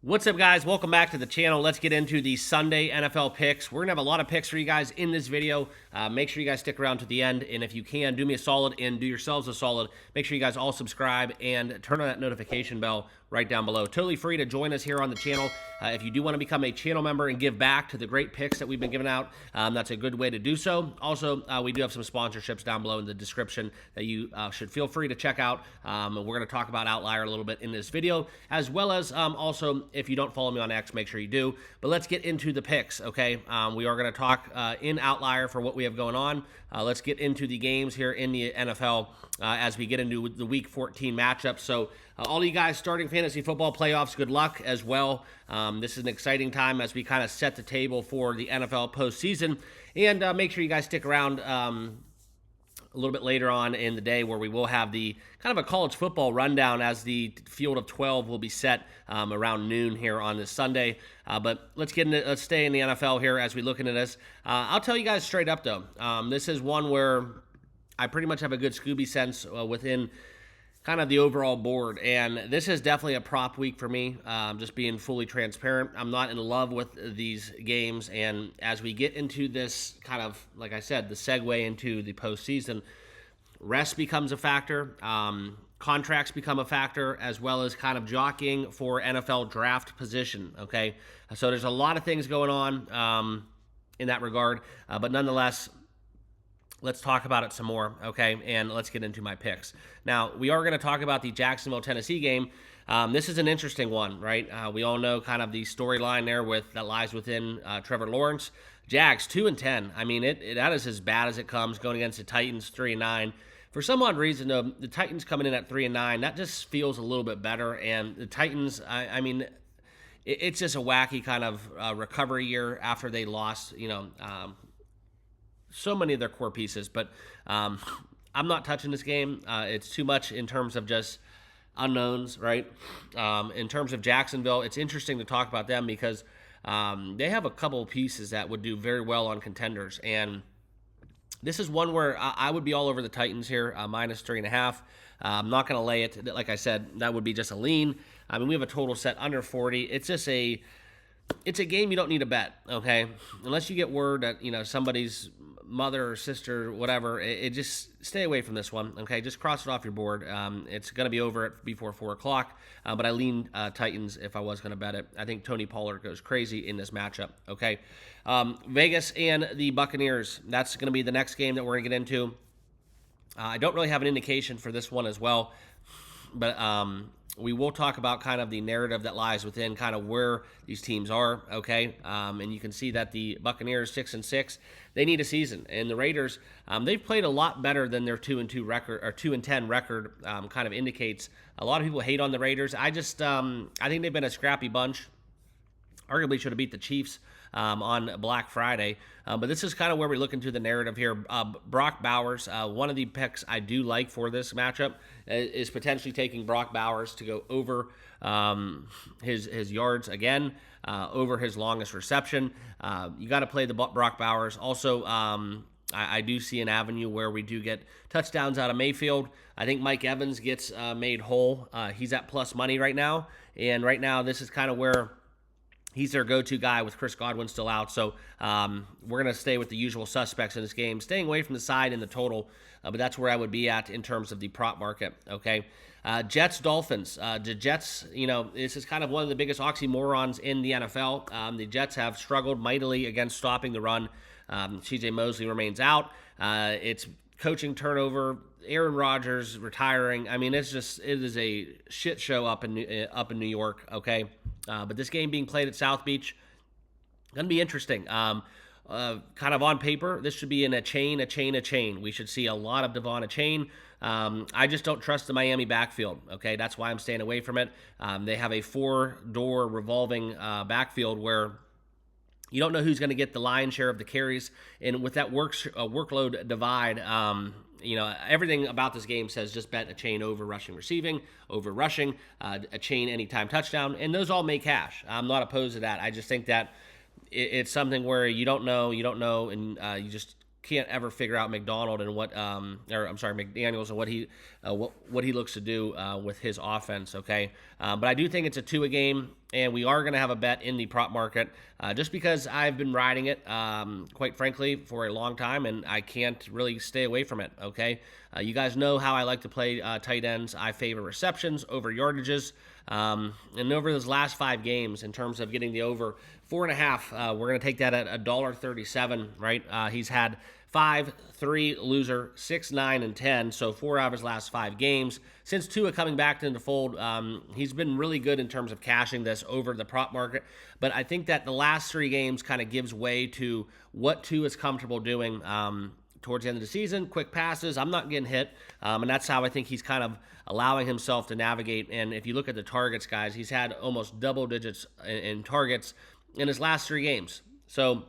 What's up, guys? Welcome back to the channel. Let's get into the Sunday NFL picks. We're going to have a lot of picks for you guys in this video. Make sure you guys stick around to the end, and if you can, do me a solid and do yourselves a solid. Make sure you guys all subscribe and turn on that notification bell right down below. Totally free to join us here on the channel. If you do want to become a channel member and give back to the great picks that we've been giving out, that's a good way to do so. Also, we do have some sponsorships down below in the description that you should feel free to check out. We're going to talk about Outlier a little bit in this video, as well as also, if you don't follow me on X, make sure you do. But let's get into the picks, okay? We are going to talk in Outlier for what we have going on. Let's get into the games here in the NFL as we get into the Week 14 matchups. So all you guys starting fantasy football playoffs, good luck as well. This is an exciting time as we kind of set the table for the NFL postseason. And make sure you guys stick around a little bit later on in the day where we will have the kind of a college football rundown as the field of 12 will be set around noon here on this Sunday. But let's stay in the NFL here as we look into this. I'll tell you guys straight up though, this is one where I pretty much have a good Scooby sense within kind of the overall board, and this is definitely a prop week for me. Just being fully transparent, I'm not in love with these games, and as we get into this kind of, like I said, the segue into the postseason, rest becomes a factor, contracts become a factor, as well as kind of jockeying for NFL draft position, okay? So there's a lot of things going on in that regard, but nonetheless, let's talk about it some more, okay? And let's get into my picks. Now, we are going to talk about the Jacksonville, Tennessee game. This is an interesting one, right? We all know kind of the storyline there that lies within Trevor Lawrence. Jags 2-10. I mean, that is as bad as it comes, going against the Titans 3-9. For some odd reason, though, the Titans coming in at 3-9, that just feels a little bit better. And the Titans, I mean, it's just a wacky kind of recovery year after they lost, so many of their core pieces, but I'm not touching this game. It's too much in terms of just unknowns, right? In terms of Jacksonville, it's interesting to talk about them because they have a couple of pieces that would do very well on contenders, and this is one where I would be all over the Titans here, minus 3.5. I'm not going to lay it. Like I said, that would be just a lean. I mean, we have a total set under 40. It's a game you don't need to bet, okay? Unless you get word that, somebody's mother or sister, whatever, it just stay away from this one, okay? Just cross it off your board. It's going to be over before 4 o'clock, but I lean Titans if I was going to bet it. I think Tony Pollard goes crazy in this matchup, okay? Vegas and the Buccaneers, that's going to be the next game that we're going to get into. I don't really have an indication for this one as well, but we will talk about kind of the narrative that lies within kind of where these teams are, okay? And you can see that the Buccaneers 6-6, they need a season, and the Raiders, they've played a lot better than their 2-2 record or 2-10 record kind of indicates. A lot of people hate on the Raiders. I think they've been a scrappy bunch. Arguably should have beat the Chiefs on Black Friday. But this is kind of where we look into the narrative here. Brock Bowers, one of the picks I do like for this matchup is potentially taking Brock Bowers to go over his yards again, over his longest reception. You got to play the Brock Bowers. Also, I do see an avenue where we do get touchdowns out of Mayfield. I think Mike Evans gets made whole. He's at plus money right now. And right now, this is kind of where he's their go-to guy with Chris Godwin still out. So we're going to stay with the usual suspects in this game, staying away from the side in the total. But that's where I would be at in terms of the prop market, okay? Jets-Dolphins. The Jets, this is kind of one of the biggest oxymorons in the NFL. The Jets have struggled mightily against stopping the run. C.J. Mosley remains out. It's coaching turnover. Aaron Rodgers retiring. I mean, it is a shit show up in New York, okay? But this game being played at South Beach, going to be interesting. Kind of on paper, this should be in a chain. We should see a lot of Devon Achane. I just don't trust the Miami backfield, okay? That's why I'm staying away from it. They have a 4-door revolving backfield where you don't know who's going to get the lion's share of the carries. And with that workload divide, everything about this game says just bet Achane over rushing, receiving, over rushing, Achane anytime touchdown, and those all make cash. I'm not opposed to that. I just think that it's something where you don't know, and you just can't ever figure out McDaniels and what he looks to do with his offense. Okay, but I do think it's a 2-a game. and we are going to have a bet in the prop market just because I've been riding it, quite frankly, for a long time, and I can't really stay away from it, okay? You guys know how I like to play tight ends. I favor receptions over yardages. And over those last 5 games, in terms of getting the over 4.5, we're going to take that at $1.37, right? He's had 5, 3, loser, 6, 9, and 10. So 4 out of his last 5 games. Since Tua coming back into the fold, he's been really good in terms of cashing this over the prop market. But I think that the last 3 games kind of gives way to what Tua is comfortable doing towards the end of the season. Quick passes, I'm not getting hit. And that's how I think he's kind of allowing himself to navigate. And if you look at the targets, guys, he's had almost double digits in targets in his last 3 games. So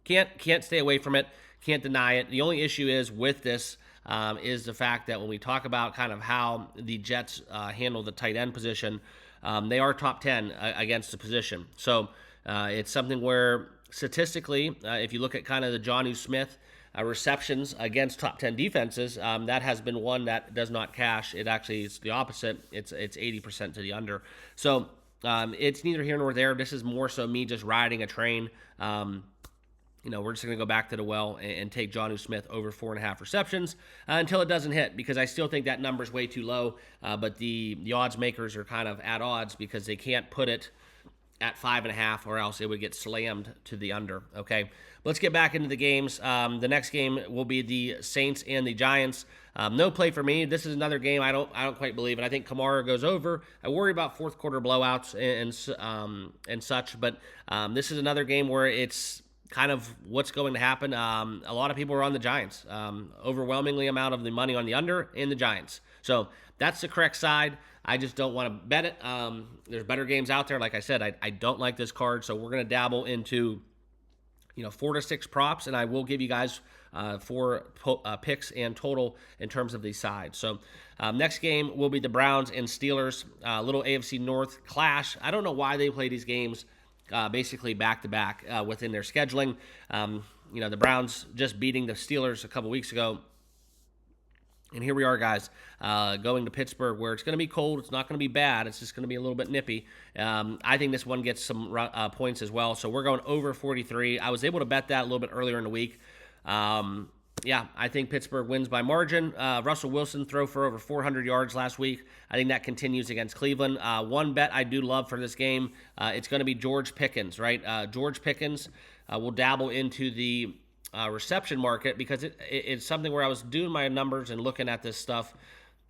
can't stay away from it. Can't deny it. The only issue is with this is the fact that when we talk about kind of how the Jets handle the tight end position, they are top 10 against the position. So it's something where statistically, if you look at kind of the Jonnu Smith receptions against top 10 defenses, that has been one that does not cash. It actually is the opposite. It's 80% to the under. So it's neither here nor there. This is more so me just riding a train. We're just going to go back to the well and take Jonnu Smith over 4.5 receptions until it doesn't hit, because I still think that number is way too low. But the odds makers are kind of at odds because they can't put it at 5.5 or else it would get slammed to the under. Okay, let's get back into the games. The next game will be the Saints and the Giants. No play for me. This is another game I don't quite believe, and I think Kamara goes over. I worry about fourth quarter blowouts and such, but this is another game where it's kind of what's going to happen. A lot of people are on the Giants. Overwhelmingly amount of the money on the under in the Giants. So that's the correct side. I just don't want to bet it. There's better games out there. Like I said, I don't like this card, so we're going to dabble into 4 to 6 props, and I will give you guys 4 picks and total in terms of the side. So next game will be the Browns and Steelers, little AFC North clash. I don't know why they play these games basically back-to-back within their scheduling. The Browns just beating the Steelers a couple weeks ago. And here we are, guys, going to Pittsburgh, where it's going to be cold. It's not going to be bad. It's just going to be a little bit nippy. I think this one gets some points as well. So we're going over 43. I was able to bet that a little bit earlier in the week. I think Pittsburgh wins by margin. Russell Wilson threw for over 400 yards last week. I think that continues against Cleveland. One bet I do love for this game, it's going to be George Pickens, right? George Pickens will dabble into the reception market because it's something where I was doing my numbers and looking at this stuff.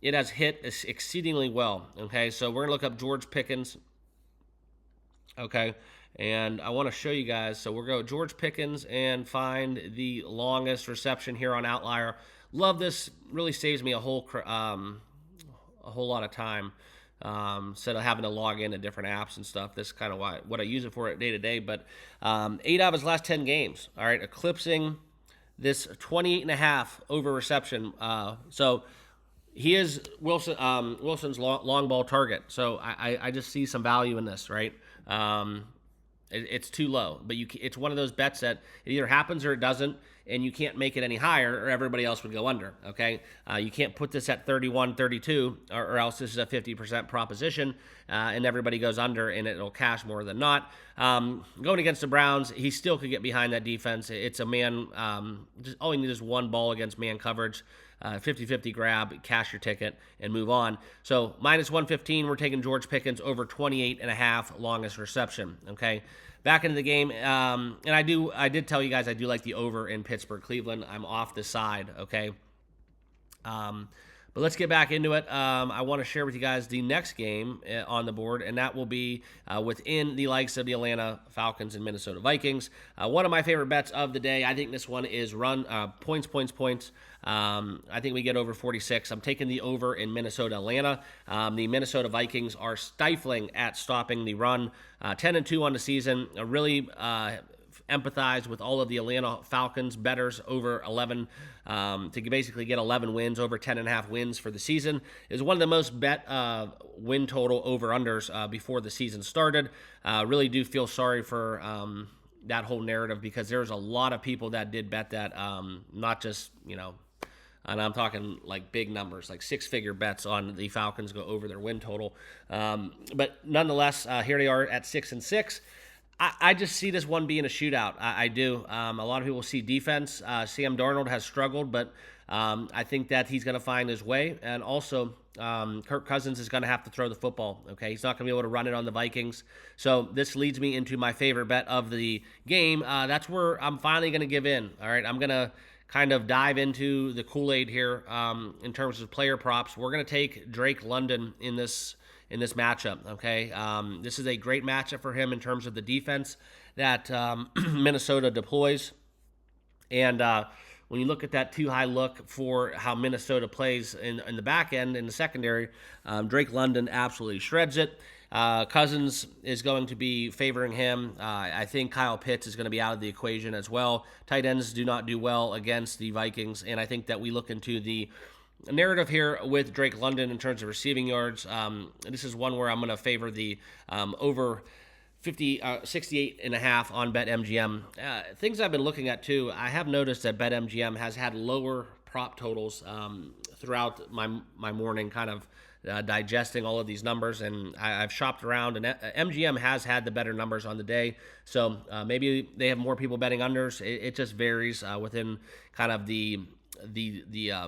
It has hit exceedingly well, okay? So we're going to look up George Pickens, okay? And I want to show you guys. So we'll go George Pickens and find the longest reception here on Outlier. Love this. Really saves me a whole lot of time instead of having to log into different apps and stuff. This is kind of what I use it for day to day. But 8 out of his last 10 games, all right, eclipsing this 28.5 over reception. So he is Wilson's long ball target. So I just see some value in this, right? It's too low, but it's one of those bets that it either happens or it doesn't, and you can't make it any higher or everybody else would go under, okay? You can't put this at 31, 32, or else this is a 50% proposition, and everybody goes under, and it'll cash more than not. Going against the Browns, he still could get behind that defense. It's a man, all you need is one ball against man coverage. 50-50 grab, cash your ticket, and move on. So minus 115, we're taking George Pickens over 28.5 longest reception, okay? Back into the game, and I did tell you guys I do like the over in Pittsburgh, Cleveland. I'm off the side, okay? But let's get back into it. I want to share with you guys the next game on the board, and that will be within the likes of the Atlanta Falcons and Minnesota Vikings. One of my favorite bets of the day. I think this one is run points. I think we get over 46. I'm taking the over in Minnesota, Atlanta. The Minnesota Vikings are stifling at stopping the run. 10-2 on the season. Really empathize with all of the Atlanta Falcons bettors over 11 to basically get 11 wins, over 10.5 wins for the season. Is one of the most bet win total over-unders before the season started. Really do feel sorry for that whole narrative because there's a lot of people that did bet that, not just, and I'm talking like big numbers, like six-figure bets on the Falcons go over their win total. But nonetheless, here they are at 6-6. I just see this one being a shootout. I do. A lot of people see defense. Sam Darnold has struggled, but I think that he's going to find his way. And also, Kirk Cousins is going to have to throw the football. Okay, he's not going to be able to run it on the Vikings. So this leads me into my favorite bet of the game. That's where I'm finally going to give in. All right, I'm going to kind of dive into the Kool-Aid here in terms of player props. We're going to take Drake London in this matchup. Okay, this is a great matchup for him in terms of the defense that Minnesota deploys, and when you look at that too high look for how Minnesota plays in the back end in the secondary, Drake London absolutely shreds it. Cousins is going to be favoring him. I think Kyle Pitts is going to be out of the equation as well. Tight ends do not do well against the Vikings, and I think that we look into the narrative here with Drake London in terms of receiving yards. This is one where I'm going to favor the over 68.5 on BetMGM. Things I've been looking at too, I have noticed that BetMGM has had lower prop totals throughout my morning, kind of digesting all of these numbers, and I've shopped around, and MGM has had the better numbers on the day, so maybe they have more people betting unders. It just varies within kind of the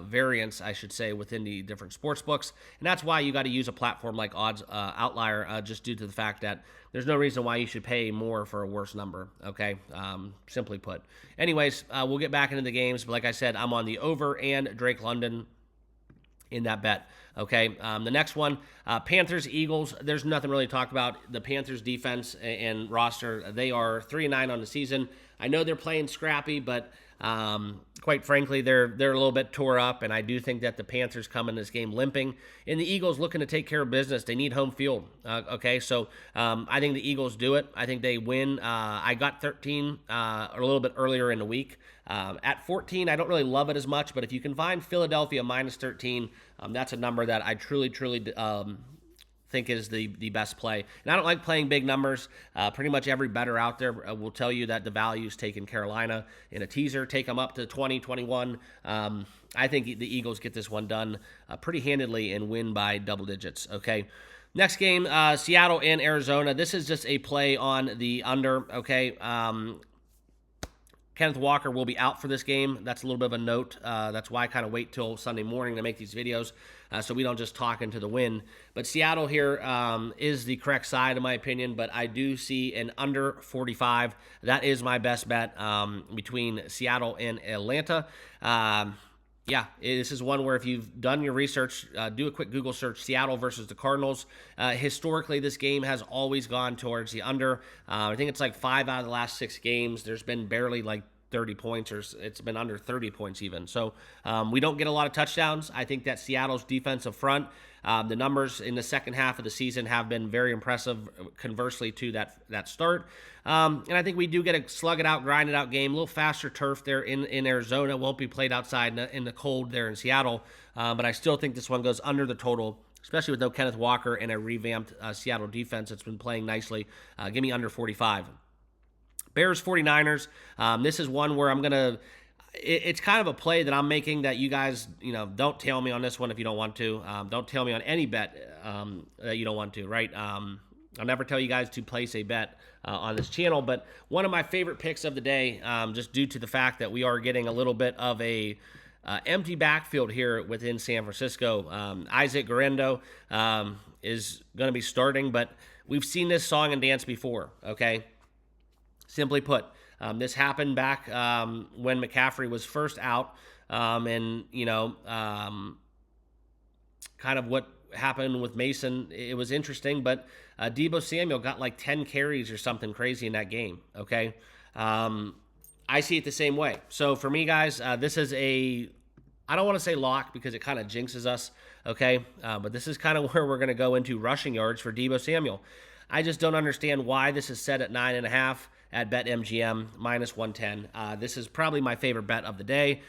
variance, I should say, within the different sports books, and that's why you got to use a platform like Odds Outlier, just due to the fact that there's no reason why you should pay more for a worse number. Okay, simply put. Anyways, we'll get back into the games, but like I said, I'm on the over and Drake London in that bet. Okay, the next one, Panthers, Eagles. There's nothing really to talk about. The Panthers defense and roster, they are 3-9 on the season. I know they're playing scrappy, but quite frankly, they're a little bit tore up, and I do think that the Panthers come in this game limping. And the Eagles looking to take care of business. They need home field. Okay, so I think the Eagles do it. I think they win. I got 13 a little bit earlier in the week. At 14, I don't really love it as much, but if you can find Philadelphia minus 13, that's a number that I truly think is the best play. And I don't like playing big numbers. Pretty much every bettor out there will tell you that the value is taking Carolina in a teaser, take them up to 20, 21. I think the Eagles get this one done pretty handedly and win by double digits. Okay. Next game, Seattle and Arizona. This is just a play on the under. Okay. Kenneth Walker will be out for this game. That's a little bit of a note. That's why I kind of wait till Sunday morning to make these videos, so we don't just talk into the wind. But Seattle here is the correct side, in my opinion, but I do see an under 45. That is my best bet between Seattle and Atlanta. This is one where if you've done your research, do a quick Google search, Seattle versus the Cardinals. Historically, this game has always gone towards the under. I think it's like 5 out of the last 6 games. There's been barely like 30 points, or it's been under 30 points even. So we don't get a lot of touchdowns. I think that Seattle's defensive front, the numbers in the second half of the season have been very impressive, conversely to that start. And I think we do get a slug it out, grind it out game, a little faster turf there in Arizona. Won't be played outside in the cold there in Seattle. But I still think this one goes under the total, especially with no Kenneth Walker and a revamped Seattle defense that's been playing nicely. Give me under 45. Bears 49ers. This is one where I'm going to, it's kind of a play that I'm making that you guys, don't tail me on this one if you don't want to. Don't tail me on any bet that you don't want to, right? I'll never tell you guys to place a bet on this channel, but one of my favorite picks of the day, just due to the fact that we are getting a little bit of a empty backfield here within San Francisco. Isaac Guerrero is going to be starting, but we've seen this song and dance before, okay? Simply put, this happened back when McCaffrey was first out, and kind of what happened with Mason. It was interesting, but Deebo Samuel got like 10 carries or something crazy in that game. Okay, I see it the same way. So for me, guys, this is I don't want to say lock because it kind of jinxes us. Okay, but this is kind of where we're going to go into rushing yards for Deebo Samuel. I just don't understand why this is set at 9.5 at BetMGM minus 110. This is probably my favorite bet of the day.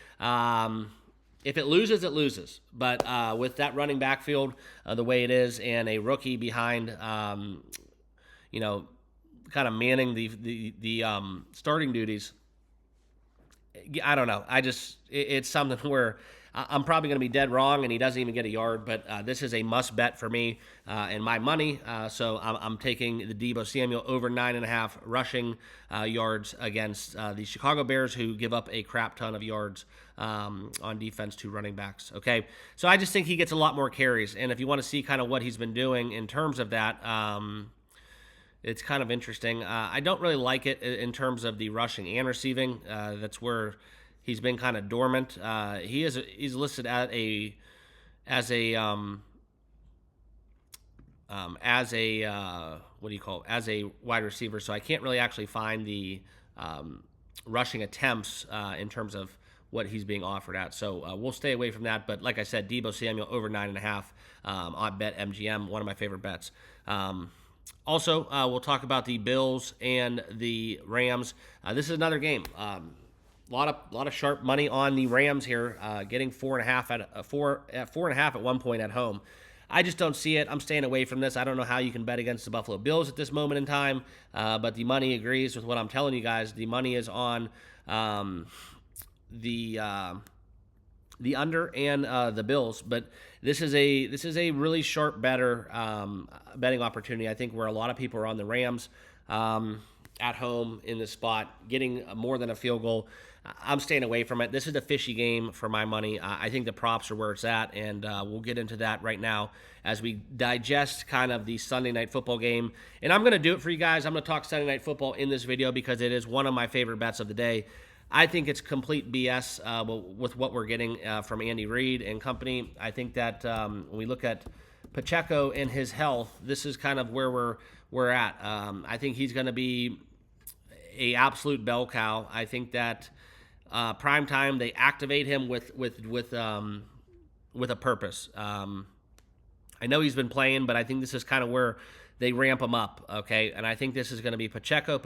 If it loses, it loses. But with that running backfield the way it is, and a rookie behind, kind of manning the starting duties, I don't know. It's something where I'm probably going to be dead wrong, and he doesn't even get a yard. But this is a must bet for me and my money. So I'm taking the Deebo Samuel over 9.5 rushing yards against the Chicago Bears, who give up a crap ton of yards on defense to running backs. Okay, so I just think he gets a lot more carries, and if you want to see kind of what he's been doing in terms of that. It's kind of interesting. I don't really like it in terms of the rushing and receiving. That's where he's been kind of dormant. He's listed as a what do you call it? As a wide receiver. So I can't really actually find the rushing attempts in terms of what he's being offered at. So we'll stay away from that. But like I said, Deebo Samuel over 9.5 on BetMGM, one of my favorite bets. Also, we'll talk about the Bills and the Rams. This is another game. A lot of sharp money on the Rams here, getting 4.5 at one point at home. I just don't see it. I'm staying away from this. I don't know how you can bet against the Buffalo Bills at this moment in time, but the money agrees with what I'm telling you guys. The money is on the under and the Bills, but this is a really sharp betting opportunity. I think where a lot of people are on the Rams at home in this spot, getting more than a field goal. I'm staying away from it. This is a fishy game for my money. I think the props are where it's at, and we'll get into that right now as we digest kind of the Sunday Night Football game. And I'm going to do it for you guys. I'm going to talk Sunday Night Football in this video because it is one of my favorite bets of the day. I think it's complete BS with what we're getting from Andy Reid and company. I think that when we look at Pacheco and his health, this is kind of where we're at. I think he's going to be a absolute bell cow. I think that prime time they activate him with a purpose. I know he's been playing, but I think this is kind of where they ramp him up, okay? And I think this is going to be Pacheco.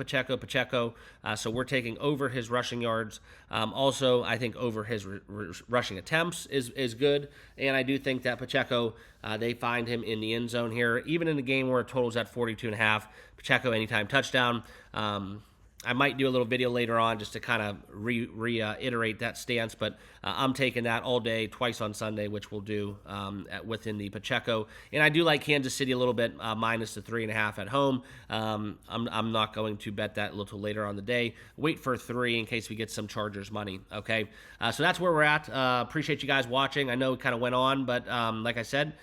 So we're taking over his rushing yards. Also, I think over his rushing attempts is good. And I do think that Pacheco, they find him in the end zone here. Even in the game where it totals at 42.5, Pacheco anytime touchdown. I might do a little video later on just to kind of reiterate that stance, but I'm taking that all day, twice on Sunday, which we'll do within the Pacheco. And I do like Kansas City a little bit, minus the 3.5 at home. I'm not going to bet that a little later on the day. Wait for 3 in case we get some Chargers money, okay? So that's where we're at. Appreciate you guys watching. I know it kind of went on, but like I said,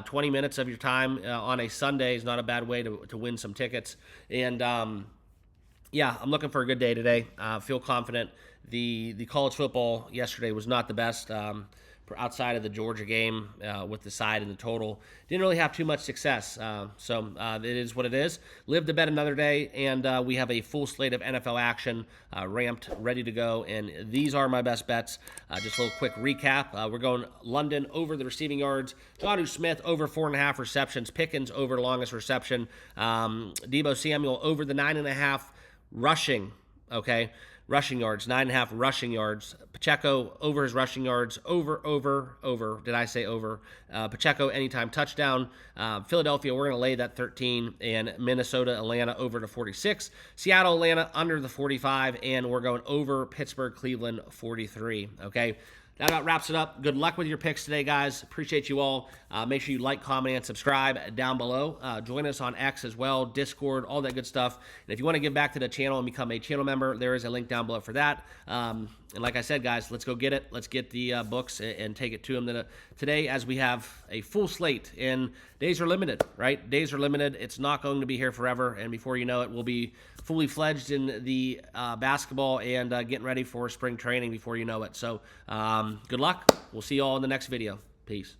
20 minutes of your time on a Sunday is not a bad way to win some tickets. And yeah, I'm looking for a good day today. Feel confident. The college football yesterday was not the best. Outside of the Georgia game with the side and the total, didn't really have too much success. So it is what it is. Live to bet another day, and we have a full slate of NFL action ramped, ready to go. And these are my best bets. Just a little quick recap. We're going London over the receiving yards. Jonnu Smith over 4.5 receptions. Pickens over longest reception. Deebo Samuel over the 9.5 rushing, okay? Rushing yards, 9.5 rushing yards. Pacheco over his rushing yards, over. Did I say over? Pacheco anytime touchdown. Philadelphia, we're going to lay that 13. And Minnesota, Atlanta over to 46. Seattle, Atlanta under the 45. And we're going over Pittsburgh, Cleveland, 43, okay? That about wraps it up. Good luck with your picks today, guys. Appreciate you all. Make sure you like, comment, and subscribe down below. Join us on X as well, Discord, all that good stuff. And if you want to give back to the channel and become a channel member, there is a link down below for that. And like I said, guys, let's go get it. Let's get the books and take it to them today as we have a full slate. And days are limited, right? Days are limited. It's not going to be here forever. And before you know it, we'll be fully fledged in the basketball and getting ready for spring training before you know it. So good luck. We'll see you all in the next video. Peace.